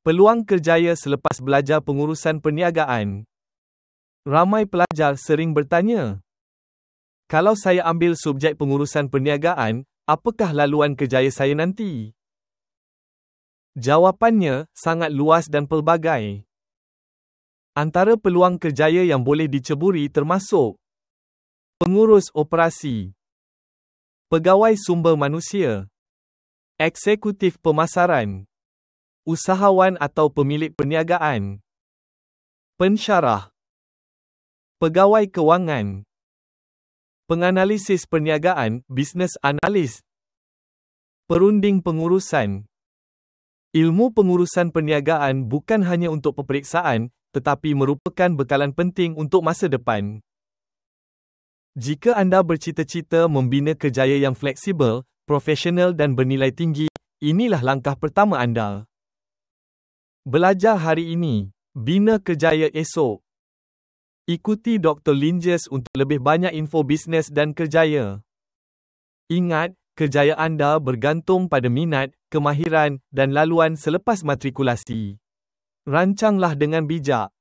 Peluang kerjaya selepas belajar pengurusan perniagaan. Ramai pelajar sering bertanya, kalau saya ambil subjek pengurusan perniagaan, apakah laluan kerjaya saya nanti? Jawapannya sangat luas dan pelbagai. Antara peluang kerjaya yang boleh diceburi termasuk pengurus operasi, pegawai sumber manusia, eksekutif pemasaran, usahawan atau pemilik perniagaan, pensyarah, pegawai kewangan, penganalisis perniagaan, business analyst, perunding pengurusan. Ilmu pengurusan perniagaan bukan hanya untuk peperiksaan, tetapi merupakan bekalan penting untuk masa depan. Jika anda bercita-cita membina kerjaya yang fleksibel, profesional dan bernilai tinggi, inilah langkah pertama anda. Belajar hari ini, bina kerjaya esok. Ikuti Dr. Linges untuk lebih banyak info bisnes dan kerjaya. Ingat, kerjaya anda bergantung pada minat, kemahiran dan laluan selepas matrikulasi. Rancanglah dengan bijak.